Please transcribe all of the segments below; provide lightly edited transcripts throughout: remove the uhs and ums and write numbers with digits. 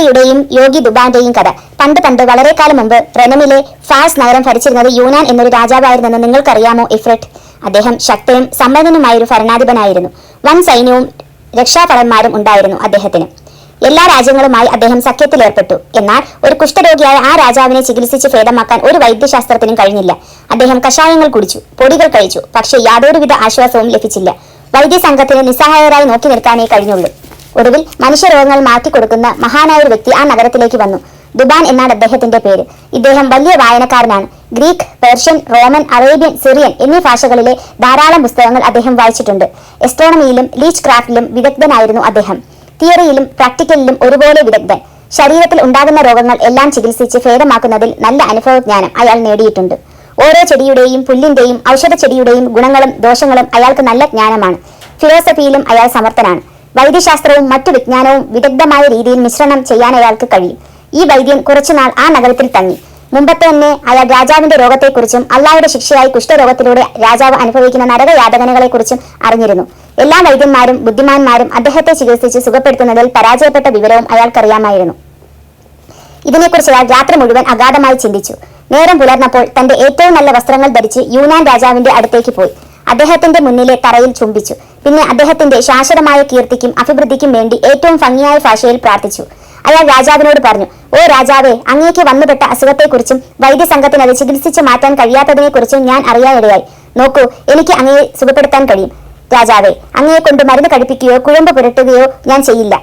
യോഗിയുടെയും യോഗി ദുബാന്റെയും കഥ. പണ്ട് പണ്ട് വളരെ കാലം മുമ്പ് റെനമിലെ ഫാസ് നഗരം ഭരിച്ചിരുന്നത് യൂനാൻ എന്നൊരു രാജാവായിരുന്നെന്ന് നിങ്ങൾക്കറിയാമോ ഇഫ്രിറ്റ്? അദ്ദേഹം ശക്തനും സമ്പന്നനുമായൊരു ഭരണാധിപനായിരുന്നു. വൻ സൈന്യവും രക്ഷാഭടന്മാരും ഉണ്ടായിരുന്നു അദ്ദേഹത്തിന്. എല്ലാ രാജ്യങ്ങളുമായി അദ്ദേഹം സഖ്യത്തിലേർപ്പെട്ടു. എന്നാൽ ഒരു കുഷ്ഠരോഗിയായ ആ രാജാവിനെ ചികിത്സിച്ച് ഭേദമാക്കാൻ ഒരു വൈദ്യശാസ്ത്രത്തിനും കഴിഞ്ഞില്ല. അദ്ദേഹം കഷായങ്ങൾ കുടിച്ചു, പൊടികൾ കഴിച്ചു, പക്ഷേ യാതൊരുവിധ ആശ്വാസവും ലഭിച്ചില്ല. വൈദ്യസംഘത്തിന് നിസ്സഹായരായി നോക്കി നിൽക്കാനേ കഴിഞ്ഞുള്ളൂ. ഒടുവിൽ മനുഷ്യരോഗങ്ങൾ മാറ്റിക്കൊടുക്കുന്ന മഹാനായ ഒരു വ്യക്തി ആ നഗരത്തിലേക്ക് വന്നു. ദുബാൻ എന്നാണ് അദ്ദേഹത്തിന്റെ പേര്. ഇദ്ദേഹം വലിയ വായനക്കാരനാണ്. Greek, Persian, Roman, Arabian, Syrian എന്നീ ഭാഷകളിലെ ധാരാളം പുസ്തകങ്ങൾ അദ്ദേഹം വായിച്ചിട്ടുണ്ട്. എസ്ട്രോണമിയിലും ലീച്ച് ക്രാഫ്റ്റിലും വിദഗ്ധനായിരുന്നു അദ്ദേഹം. തിയറിയിലും പ്രാക്ടിക്കലിലും ഒരുപോലെ വിദഗ്ധൻ. ശരീരത്തിൽ ഉണ്ടാകുന്ന രോഗങ്ങൾ എല്ലാം ചികിത്സിച്ച് ഭേദമാക്കുന്നതിൽ നല്ല അനുഭവജ്ഞാനം അയാൾ നേടിയിട്ടുണ്ട്. ഓരോ ചെടിയുടെയും പുല്ലിന്റെയും ഔഷധ ചെടിയുടെയും ഗുണങ്ങളും ദോഷങ്ങളും അയാൾക്ക് നല്ല ജ്ഞാനമാണ്. ഫിലോസഫിയിലും അയാൾ സമർത്ഥനാണ്. വൈദ്യശാസ്ത്രവും മറ്റു വിജ്ഞാനവും വിദഗ്ധമായ രീതിയിൽ മിശ്രണം ചെയ്യാൻ അയാൾക്ക് കഴിയും. ഈ വൈദ്യൻ കുറച്ചുനാൾ ആ നഗരത്തിൽ തങ്ങി. മുമ്പത്തെ തന്നെ അയാൾ രാജാവിന്റെ രോഗത്തെക്കുറിച്ചും അള്ളാഹുവിന്റെ ശിക്ഷയായി കുഷ്ഠരോഗത്തിലൂടെ രാജാവ് അനുഭവിക്കുന്ന നരകയാതനകളെക്കുറിച്ചും അറിഞ്ഞിരുന്നു. എല്ലാ വൈദ്യന്മാരും ബുദ്ധിമാന്മാരും അദ്ദേഹത്തെ ചികിത്സിച്ച് സുഖപ്പെടുത്തുന്നതിൽ പരാജയപ്പെട്ട വിവരവും അയാൾക്കറിയാമായിരുന്നു. ഇതിനെക്കുറിച്ച് അയാൾ രാത്രി മുഴുവൻ അഗാധമായി ചിന്തിച്ചു. നേരം പുലർന്നപ്പോൾ തന്റെ ഏറ്റവും നല്ല വസ്ത്രങ്ങൾ ധരിച്ച് യൂനാൻ രാജാവിന്റെ അടുത്തേക്ക് പോയി. അദ്ദേഹത്തിന്റെ മുന്നിലെ തറയിൽ ചുംബിച്ചു. പിന്നെ അദ്ദേഹത്തിന്റെ ശാശ്വതമായ കീർത്തിക്കും അഭിവൃദ്ധിക്കും വേണ്ടി ഏറ്റവും ഭംഗിയായ ഭാഷയിൽ പ്രാർത്ഥിച്ചു. അയാൾ രാജാവിനോട് പറഞ്ഞു, "ഓ രാജാവേ, അങ്ങേക്ക് വന്നുപെട്ട അസുഖത്തെക്കുറിച്ചും വൈദ്യസംഘത്തിന് അത് ചികിത്സിച്ച് മാറ്റാൻ കഴിയാത്തതിനെക്കുറിച്ചും ഞാൻ അറിയാനിടയായി. നോക്കൂ, എനിക്ക് അങ്ങയെ സുഖപ്പെടുത്താൻ കഴിയും. രാജാവേ, അങ്ങയെ കൊണ്ട് മരുന്ന് കഴിപ്പിക്കുകയോ കുഴമ്പ് പുരട്ടുകയോ ഞാൻ ചെയ്യില്ല."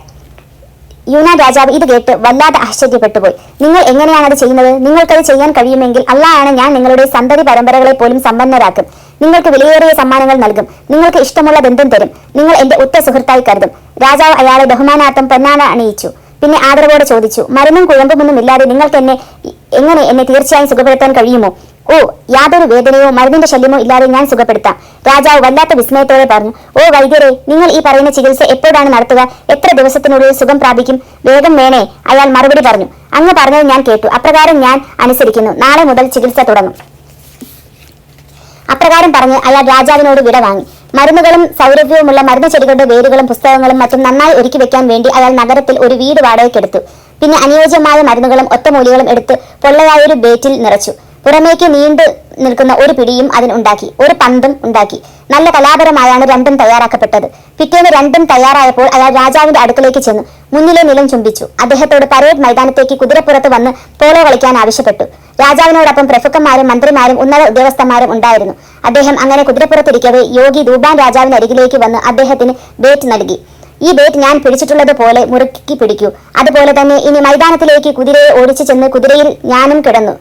യൂനാൻ രാജാവ് ഇത് കേട്ട് വല്ലാതെ ആശ്ചര്യപ്പെട്ടുപോയി. "നിങ്ങൾ എങ്ങനെയാണത് ചെയ്യുന്നത്? നിങ്ങൾക്കത് ചെയ്യാൻ കഴിയുമെങ്കിൽ അള്ളാഹാണ് ഞാൻ നിങ്ങളുടെ സന്തതി പരമ്പരകളെ പോലും സമ്പന്നരാക്കും. നിങ്ങൾക്ക് വിലയേറിയ സമ്മാനങ്ങൾ നൽകും. നിങ്ങൾക്ക് ഇഷ്ടമുള്ളതെന്തും തരും. നിങ്ങൾ എന്റെ ഉറ്റ സുഹൃത്തായി കരുതും." രാജാവ് അയാളെ ബഹുമാനാർത്ഥം പൊന്നാട അണിയിച്ചു. പിന്നെ ആദരവോടെ ചോദിച്ചു, "മരുന്നും കുഴമ്പുമൊന്നും ഇല്ലാതെ നിങ്ങൾക്ക് എന്നെ തീർച്ചയായും സുഖപ്പെടുത്താൻ കഴിയുമോ?" "ഓ, യാതൊരു വേദനയോ മരുന്നിന്റെ ശല്യമോ ഇല്ലാതെ ഞാൻ സുഖപ്പെടുത്താം." രാജാവ് വല്ലാത്ത വിസ്മയത്തോടെ പറഞ്ഞു. "ഓ വൈദ്യരെ, നിങ്ങൾ ഈ പറയുന്ന ചികിത്സ എപ്പോഴാണ് നടത്തുക? എത്ര ദിവസത്തിനുള്ളിൽ സുഖം പ്രാപിക്കും? വേഗം വേണേ." അയാൾ മറുപടി പറഞ്ഞു, "അങ്ങ് പറഞ്ഞത് ഞാൻ കേട്ടു. അപ്രകാരം ഞാൻ അനുസരിക്കുന്നു. നാളെ മുതൽ ചികിത്സ തുടങ്ങും." അപ്രകാരം പറഞ്ഞ് അയാൾ രാജാവിനോട് വിട വാങ്ങി. മരുന്നുകളും സൗരഭ്യവുമുള്ള മരുന്ന് ചെടികളുടെ വേരുകളും പുസ്തകങ്ങളും മറ്റും നന്നായി ഒരുക്കി വെക്കാൻ വേണ്ടി അയാൾ നഗരത്തിൽ ഒരു വീട് വാടകയ്ക്കെടുത്തു. പിന്നെ അനുയോജ്യമായ മരുന്നുകളും ഒറ്റമൂലികളും എടുത്ത് പൊള്ളയായൊരു ബേറ്റിൽ നിറച്ചു. പുറമേക്ക് നീണ്ടു നിൽക്കുന്ന ഒരു പിടിയും അതിനുണ്ടാക്കി. ഒരു പന്തും ഉണ്ടാക്കി. നല്ല കലാപരമായാണ് രണ്ടും തയ്യാറാക്കപ്പെട്ടത്. പിറ്റേന്ന് രണ്ടും തയ്യാറായപ്പോൾ അയാൾ രാജാവിന്റെ അടുക്കലേക്ക് ചെന്നു മുന്നിലെ നിലം ചുംബിച്ചു. അദ്ദേഹത്തോട് പരേഡ് മൈതാനത്തേക്ക് കുതിരപ്പുറത്ത് വന്ന് പോളോ കളിക്കാൻ ആവശ്യപ്പെട്ടു. രാജാവിനോടൊപ്പം പ്രഭുക്കന്മാരും മന്ത്രിമാരും ഉന്നത ഉദ്യോഗസ്ഥന്മാരും ഉണ്ടായിരുന്നു. അദ്ദേഹം അങ്ങനെ കുതിരപ്പുറത്തിരിക്കവേ യോഗി ദൂബാൻ രാജാവിന് അരികിലേക്ക് വന്ന് അദ്ദേഹത്തിന് ബേറ്റ് നൽകി. "ഈ ബേറ്റ് ഞാൻ പിടിച്ചിട്ടുള്ളത് പോലെ മുറുക്കി പിടിക്കൂ. അതുപോലെ തന്നെ ഇനി മൈതാനത്തിലേക്ക് കുതിരയെ ഓടിച്ചു ചെന്ന് കുതിരയിൽ ഞാനും കിടന്നു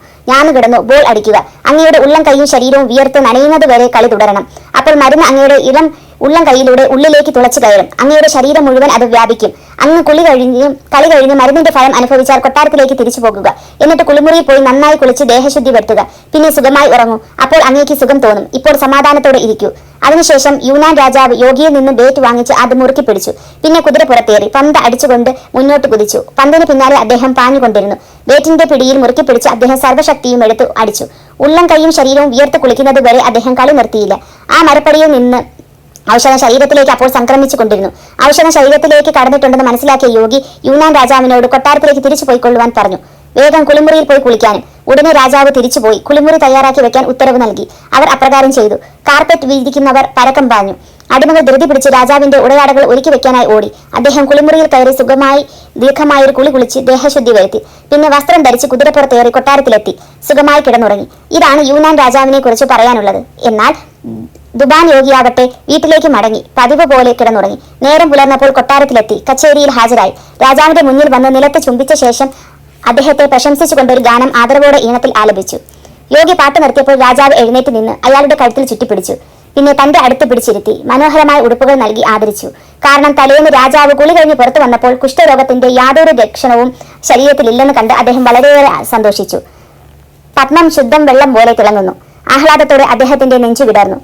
ബോൾ അടിക്കുക. അങ്ങയുടെ ഉള്ളം കൈയും ശരീരവും വിയർത്ത് നനയുന്നത് വരെ കളി തുടരണം. അപ്പോൾ മരുന്ന് അങ്ങയുടെ ഇളം ഉള്ളം കൈയിലൂടെ ഉള്ളിലേക്ക് തുളച്ചു കയറും. അങ്ങയുടെ ശരീരം മുഴുവൻ അത് വ്യാപിക്കും. അങ്ങ് കളി കഴിഞ്ഞ് മരുന്നിന്റെ ഫലം അനുഭവിച്ചാൽ കൊട്ടാരത്തിലേക്ക് തിരിച്ചു പോകുക. എന്നിട്ട് കുളിമുറിയിൽ പോയി നന്നായി കുളിച്ച് ദേഹശുദ്ധി വരുത്തുക. പിന്നെ സുഖമായി ഉറങ്ങൂ. അപ്പോൾ അങ്ങേക്ക് സുഖം തോന്നും. ഇപ്പോൾ സമാധാനത്തോടെ ഇരിക്കൂ." അതിനുശേഷം യൂനാൻ രാജാവ് യോഗിയിൽ നിന്ന് ബേറ്റ് വാങ്ങിച്ച് അത് മുറുക്കി പിടിച്ചു. പിന്നെ കുതിര പുറത്തേറി പന്ത് അടിച്ചുകൊണ്ട് മുന്നോട്ട് കുതിച്ചു. പന്തിന് പിന്നാലെ അദ്ദേഹം പാഞ്ഞുകൊണ്ടിരുന്നു. ബേറ്റിന്റെ പിടിയിൽ മുറുക്കി പിടിച്ച് അദ്ദേഹം സർവ്വശക്തിയും എടുത്ത് അടിച്ചു. ഉള്ളം കൈയും ശരീരവും വിയർത്ത് കുളിക്കുന്നത് വരെ അദ്ദേഹം കളി നിർത്തിയില്ല. ആ മരപ്പടിയിൽ നിന്ന് ഔഷധം ശരീരത്തിലേക്ക് അപ്പോൾ സംക്രമിച്ചു കൊണ്ടിരുന്നു. ഔഷധം ശരീരത്തിലേക്ക് കടന്നിട്ടുണ്ടെന്ന് മനസ്സിലാക്കിയ യോഗി യൂനാൻ രാജാവിനോട് കൊട്ടാരത്തിലേക്ക് തിരിച്ചു പോയിക്കൊള്ളുവാൻ പറഞ്ഞു. വേഗം കുളിമുറിയിൽ പോയി കുളിക്കാനും. ഉടനെ രാജാവ് തിരിച്ചുപോയി കുളിമുറി തയ്യാറാക്കി വെക്കാൻ ഉത്തരവ് നൽകി. അവർ അപ്രകാരം ചെയ്തു. കാർപ്പറ്റ് വീതിക്കുന്നവർ പരക്കം പാഞ്ഞു. അടിമകൾ ധൃതി പിടിച്ച് രാജാവിന്റെ ഉടയാടകൾ ഒരുക്കി വെക്കാനായി ഓടി. അദ്ദേഹം കുളിമുറിയിൽ കയറി ദീർഘമായൊരു കുളി കുളിച്ച് ദേഹശുദ്ധി വരുത്തി. പിന്നെ വസ്ത്രം ധരിച്ച് കുതിരപ്പുറത്തേറി കൊട്ടാരത്തിലെത്തി സുഖമായി കിടന്നുറങ്ങി. ഇതാണ് യൂനാൻ രാജാവിനെ കുറിച്ച് പറയാനുള്ളത്. എന്നാൽ ദുബാൻ യോഗിയാവട്ടെ വീട്ടിലേക്ക് മടങ്ങി പതിവ് പോലെ കിടന്നുറങ്ങി. നേരം പുലർന്നപ്പോൾ കൊട്ടാരത്തിലെത്തി കച്ചേരിയിൽ ഹാജരായി. രാജാവിന്റെ മുന്നിൽ വന്ന് നിലത്ത് ചുംബിച്ച ശേഷം അദ്ദേഹത്തെ പ്രശംസിച്ചുകൊണ്ടൊരു ഗാനം ആദരവോടെ ഈണത്തിൽ ആലപിച്ചു. യോഗി പാട്ട് നിർത്തിയപ്പോൾ രാജാവ് എഴുന്നേറ്റ് നിന്ന് അയാളുടെ കഴുത്തിൽ ചുറ്റിപ്പിടിച്ചു. പിന്നെ തന്റെ അടുത്ത് പിടിച്ചിരുത്തി മനോഹരമായ ഉടുപ്പുകൾ നൽകി ആദരിച്ചു. കാരണം തലേന്ന് രാജാവ് കുളി കഴിഞ്ഞ് പുറത്തു വന്നപ്പോൾ കുഷ്ഠരോഗത്തിന്റെ യാതൊരു ലക്ഷണവും ശരീരത്തിലില്ലെന്ന് കണ്ട് അദ്ദേഹം വളരെയേറെ സന്തോഷിച്ചു. പത്മം ശുദ്ധം വെള്ളം പോലെ തിളങ്ങുന്നു. ആഹ്ലാദത്തോടെ അദ്ദേഹത്തിന്റെ നെഞ്ചു വിടർന്നു.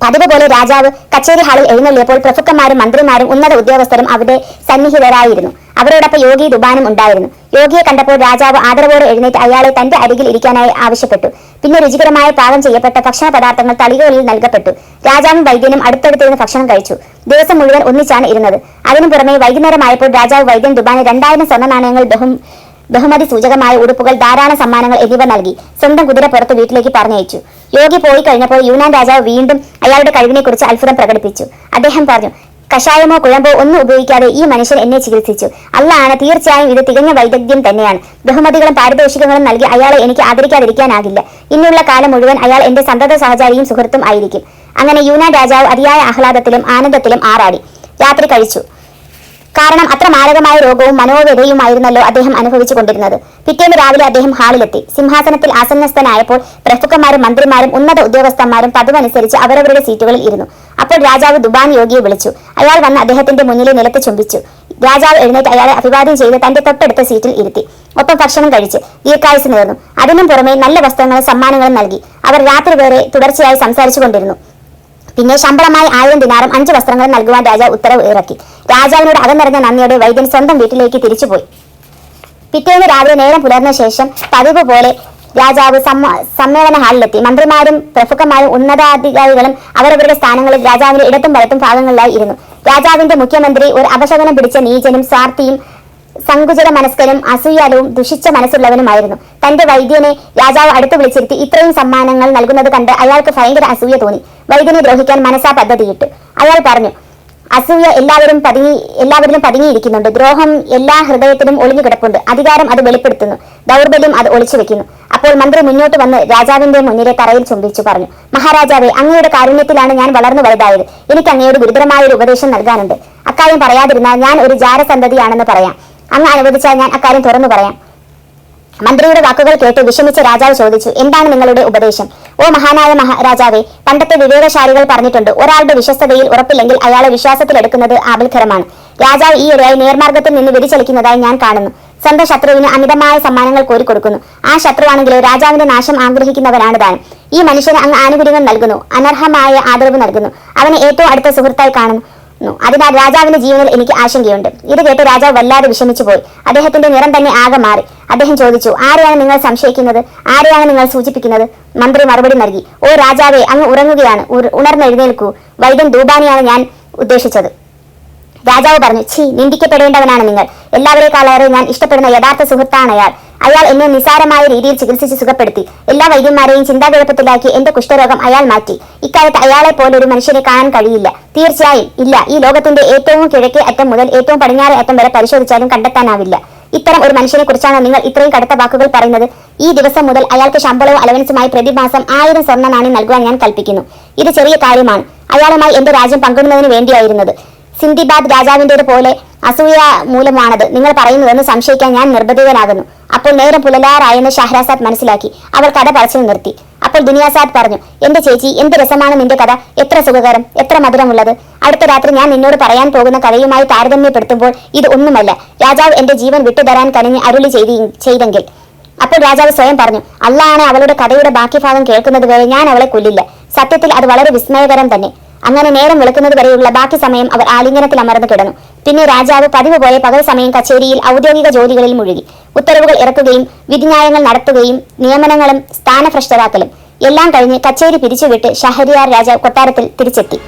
പതിവ് പോലെ രാജാവ് കച്ചേരി ഹാളിൽ എഴുന്നള്ളിയപ്പോൾ പ്രഭുക്കന്മാരും മന്ത്രിമാരും ഉന്നത ഉദ്യോഗസ്ഥരും അവിടെ സന്നിഹിതരായിരുന്നു. അവരോടൊപ്പം യോഗി ദുബാനും ഉണ്ടായിരുന്നു. യോഗിയെ കണ്ടപ്പോൾ രാജാവ് ആദരവോടെ എഴുന്നേറ്റ് അയാളെ തന്റെ അരികിൽ ഇരിക്കാനായി ആവശ്യപ്പെട്ടു. പിന്നെ രുചികരമായ പാകം ചെയ്യപ്പെട്ട ഭക്ഷണ പദാർത്ഥങ്ങൾ തളികകളിൽ നൽകപ്പെട്ടു. രാജാവും വൈദ്യനും അടുത്തടുത്തിരുന്ന് ഭക്ഷണം കഴിച്ചു. ദിവസം മുഴുവൻ ഒന്നിച്ചാണ് ഇരുന്നത്. അതിനു പുറമെ വൈകുന്നേരമായപ്പോൾ രാജാവ് വൈദ്യൻ ദുബാന് 2000 സ്വർണ്ണ നാണയങ്ങൾ, ബഹുമതി സൂചകമായ ഉടുപ്പുകൾ, ധാരാളം സമ്മാനങ്ങൾ എന്നിവ നൽകി സ്വന്തം കുതിര പുറത്ത് വീട്ടിലേക്ക് പറഞ്ഞയച്ചു. യോഗി പോയി കഴിഞ്ഞപ്പോൾ യൂനാൻ രാജാവ് വീണ്ടും അയാളുടെ കഴിവിനെക്കുറിച്ച് അത്ഭുതം പ്രകടിപ്പിച്ചു. അദ്ദേഹം പറഞ്ഞു, കഷായമോ കുഴമ്പോ ഒന്നും ഉപയോഗിക്കാതെ ഈ മനുഷ്യൻ എന്നെ ചികിത്സിച്ചു. അള്ളാണ്, തീർച്ചയായും ഇത് തികഞ്ഞ വൈദഗ്ധ്യം തന്നെയാണ്. ബഹുമതികളും പാരിതോഷികങ്ങളും നൽകി അയാളെ എനിക്ക് ആദരിക്കാതിരിക്കാനാകില്ല. ഇനിയുള്ള കാലം മുഴുവൻ അയാൾ എന്റെ സന്തത സഹചാരിയും സുഹൃത്തും ആയിരിക്കും. അങ്ങനെ യൂനാൻ രാജാവ് അതിയായ ആഹ്ലാദത്തിലും ആനന്ദത്തിലും ആറാടി. രാത്രി കഴിച്ചു. കാരണം അത്ര മാരകമായ രോഗവും മനോവ്യതയുമായിരുന്നല്ലോ അദ്ദേഹം അനുഭവിച്ചു കൊണ്ടിരുന്നത്. പിറ്റേന്ന് രാവിലെ അദ്ദേഹം ഹാളിലെത്തി. സിംഹാസനത്തിൽ ആസന്നസ്ഥനായപ്പോൾ പ്രഭുക്കന്മാരും മന്ത്രിമാരും ഉന്നത ഉദ്യോഗസ്ഥന്മാരും പതിവനുസരിച്ച് അവരവരുടെ സീറ്റുകളിൽ ഇരുന്നു. അപ്പോൾ രാജാവ് ദുബാൻ യോഗിയെ വിളിച്ചു. അയാൾ വന്ന് അദ്ദേഹത്തിന്റെ മുന്നിലെ നിലത്ത് ചുംബിച്ചു. രാജാവ് എഴുന്നേറ്റ് അയാളെ അഭിവാദ്യം ചെയ്ത് തന്റെ തൊട്ടടുത്ത സീറ്റിൽ ഇരുത്തി. ഒപ്പം ഭക്ഷണം കഴിച്ച് ദീർഘായുസ് നേർന്നു. അതിനും പുറമെ നല്ല വസ്ത്രങ്ങളും സമ്മാനങ്ങളും നൽകി. അവർ രാത്രി വരെ തുടർച്ചയായി സംസാരിച്ചു കൊണ്ടിരുന്നു. പിന്നെ ശമ്പളമായി 1000 ദിനാറും 5 വസ്ത്രങ്ങളും നൽകുവാൻ രാജാവ് ഉത്തരവ് ഇറക്കി. രാജാവിനോട് അകന്നിറഞ്ഞ നന്ദിയോടെ വൈദ്യൻ സ്വന്തം വീട്ടിലേക്ക് തിരിച്ചുപോയി. പിറ്റേന്ന് രാവിലെ നേരം പുലർന്ന ശേഷം പതിവ് പോലെ രാജാവ് സമ്മേളന ഹാളിലെത്തി. മന്ത്രിമാരും പ്രഭുക്കന്മാരും ഉന്നതാധികാരികളും അവരവരുടെ സ്ഥാനങ്ങളിൽ രാജാവിന്റെ ഇടത്തും വലത്തും ഭാഗങ്ങളിലായി ഇരുന്നു. രാജാവിന്റെ മുഖ്യമന്ത്രി ഒരു അപശകനം പിടിച്ച നീചനും സ്വാർത്ഥിയും സങ്കുചിത മനസ്കനും അസൂയാലവും ദുഷിച്ച മനസ്സുള്ളവനുമായിരുന്നു. തന്റെ വൈദ്യനെ രാജാവ് അടുത്ത് വിളിച്ചിരുത്തി ഇത്രയും സമ്മാനങ്ങൾ നൽകുന്നത് കണ്ട് അയാൾക്ക് ഭയങ്കര അസൂയ തോന്നി. വൈദ്യനെ ദ്രോഹിക്കാൻ മനസ്സാ പദ്ധതിയിട്ടു. അയാൾ പറഞ്ഞു, അസൂയ എല്ലാവരിലും പതുങ്ങിയിരിക്കുന്നുണ്ട്. ദ്രോഹം എല്ലാ ഹൃദയത്തിലും ഒളിഞ്ഞു കിടപ്പുണ്ട്. അധികാരം അത് വെളിപ്പെടുത്തുന്നു, ദൗർബല്യം അത് ഒളിച്ചു വെക്കുന്നു. അപ്പോൾ മന്ത്രി മുന്നോട്ട് വന്ന് രാജാവിന്റെ മുന്നിലെ തറയിൽ ചുംബിച്ചു പറഞ്ഞു, മഹാരാജാവേ, അങ്ങയുടെ കാരുണ്യത്തിലാണ് ഞാൻ വളർന്നു വലുതായത്. എനിക്ക് അങ്ങയോട് ഗുരുതരമായ ഒരു ഉപദേശം നൽകാനുണ്ട്. അക്കാര്യം പറയാതിരുന്നാൽ ഞാൻ ഒരു ജാരസന്തതിയാണെന്ന് പറയാം. അങ്ങ് അനുവദിച്ചാൽ ഞാൻ അക്കാര്യം തുറന്നു പറയാം. മന്ത്രിയുടെ വാക്കുകൾ കേട്ട് വിഷമിച്ച രാജാവ് ചോദിച്ചു, എന്താണ് നിങ്ങളുടെ ഉപദേശം? ഓ മഹാനായ മഹാരാജാവേ, പണ്ടത്തെ വിവേകശാലികൾ പറഞ്ഞിട്ടുണ്ട്, ഒരാളുടെ വിശ്വസ്തതയിൽ ഉറപ്പില്ലെങ്കിൽ അയാളെ വിശ്വാസത്തിലെടുക്കുന്നത് ആപൽക്കരമാണ്. രാജാവ് ഈയിടെയായി നേർമാർഗത്തിൽ നിന്ന് വ്യതിചലിക്കുന്നതായി ഞാൻ കാണുന്നു. സ്വന്തം ശത്രുവിന് അമിതമായ സമ്മാനങ്ങൾ കോരിക്കൊടുക്കുന്നു. ആ ശത്രുവാണെങ്കിലോ രാജാവിന്റെ നാശം ആഗ്രഹിക്കുന്നവരാണ് താൻ. ഈ മനുഷ്യന് അങ്ങ് ആനുകൂല്യങ്ങൾ നൽകുന്നു, അനർഹമായ ആദരവ് നൽകുന്നു, അവനെ ഏറ്റവും അടുത്ത സുഹൃത്തായി കാണുന്നു. അതിനാൽ രാജാവിന്റെ ജീവനിൽ എനിക്ക് ആശങ്കയുണ്ട്. ഇത് കേട്ട് രാജാവ് വല്ലാതെ വിഷമിച്ചു പോയി. അദ്ദേഹത്തിന്റെ നിറം തന്നെ ആകെ മാറി. അദ്ദേഹം ചോദിച്ചു, ആരെയാണ് നിങ്ങൾ സംശയിക്കുന്നത്? ആരെയാണ് നിങ്ങൾ സൂചിപ്പിക്കുന്നത്? മന്ത്രി മറുപടി നൽകി, ഓ രാജാവേ, അങ്ങ് ഉറങ്ങുകയാണ്. ഉണർന്നെഴുന്നേൽക്കൂ. വൈദ്യൻ ദൂബാനിയാണ് ഞാൻ ഉദ്ദേശിച്ചത്. രാജാവ് പറഞ്ഞു, നിന്ദിക്കപ്പെടേണ്ടവനാണ് നിങ്ങൾ. എല്ലാവരെക്കാളേറെ ഞാൻ ഇഷ്ടപ്പെടുന്ന യഥാർത്ഥ സുഹൃത്താണ് അയാൾ എന്നെ നിസാരമായ രീതിയിൽ ചികിത്സിച്ച് സുഖപ്പെടുത്തി. എല്ലാ വൈദ്യന്മാരെയും ചിന്താകുഴപ്പത്തിലാക്കി എന്റെ കുഷ്ഠരോഗം അയാൾ മാറ്റി. ഇക്കാലത്ത് അയാളെ പോലെ ഒരു മനുഷ്യനെ കാണാൻ കഴിയില്ല. തീർച്ചയായും ഇല്ല. ഈ ലോകത്തിന്റെ ഏറ്റവും കിഴക്കേ അറ്റം മുതൽ ഏറ്റവും പടിഞ്ഞാറേ അറ്റം വരെ പരിശോധിച്ചാലും കണ്ടെത്താനാവില്ല. ഇത്തരം ഒരു മനുഷ്യനെ കുറിച്ചാണ് നിങ്ങൾ ഇത്രയും കടുത്ത വാക്കുകൾ പറയുന്നത്. ഈ ദിവസം മുതൽ അയാൾക്ക് ശമ്പളവും അലവൻസുമായി പ്രതിമാസം 1000 സ്വർണ്ണ നാണയം നൽകുവാൻ ഞാൻ കൽപ്പിക്കുന്നു. ഇത് ചെറിയ കാര്യമാണ്. അയാളുമായി എന്റെ രാജ്യം പങ്കിടുന്നതിന് വേണ്ടിയായിരുന്നത്. സിന്ധിബാദ് രാജാവിൻ്റെത് പോലെ അസൂയ മൂലമാണത് നിങ്ങൾ പറയുന്നതെന്ന് സംശയിക്കാൻ ഞാൻ നിർബന്ധിതനാകുന്നു. അപ്പോൾ നേരം പുലരാറായെന്ന് ഷഹ്രാസാദ് മനസ്സിലാക്കി. അവൾ കഥ പറച്ചിൽ നിർത്തി. അപ്പോൾ ദുനിയാസാദ് പറഞ്ഞു, എന്റെ ചേച്ചി, എന്ത് രസമാണ് നിന്റെ കഥ. എത്ര സുഖകരം, എത്ര മധുരമുള്ളത്. അടുത്ത രാത്രി ഞാൻ നിന്നോട് പറയാൻ പോകുന്ന കഥയുമായി താരതമ്യപ്പെടുത്തുമ്പോൾ ഇത് ഒന്നുമല്ല. രാജാവ് എന്റെ ജീവൻ വിട്ടുതരാൻ കനിഞ്ഞ് അരുളി ചെയ്തെങ്കിൽ. അപ്പോൾ രാജാവ് സ്വയം പറഞ്ഞു, അള്ളാണ് അവളുടെ കഥയുടെ ബാക്കി ഭാഗം കേൾക്കുന്നത് വരെ ഞാൻ അവളെ കൊല്ലില്ല. സത്യത്തിൽ അത് വളരെ വിസ്മയകരം തന്നെ. അങ്ങനെ നേരം വെളുക്കുന്നത് വരെയുള്ള ബാക്കി സമയം അവർ ആലിംഗനത്തിൽ അമർന്നു കിടന്നു. പിന്നെ രാജാവ് പതിവ് പോലെ പകൽ സമയം കച്ചേരിയിൽ ഔദ്യോഗിക ജോലികളിൽ മുഴുകി. ഉത്തരവുകൾ ഇറക്കുകയും വിധിന്യായങ്ങൾ നടത്തുകയും നിയമനങ്ങളും സ്ഥാനഭ്രഷ്ടരാക്കലും എല്ലാം കഴിഞ്ഞ് കച്ചേരി പിരിച്ചുവിട്ട് ഷഹരിയാർ രാജാവ് കൊട്ടാരത്തിൽ തിരിച്ചെത്തി.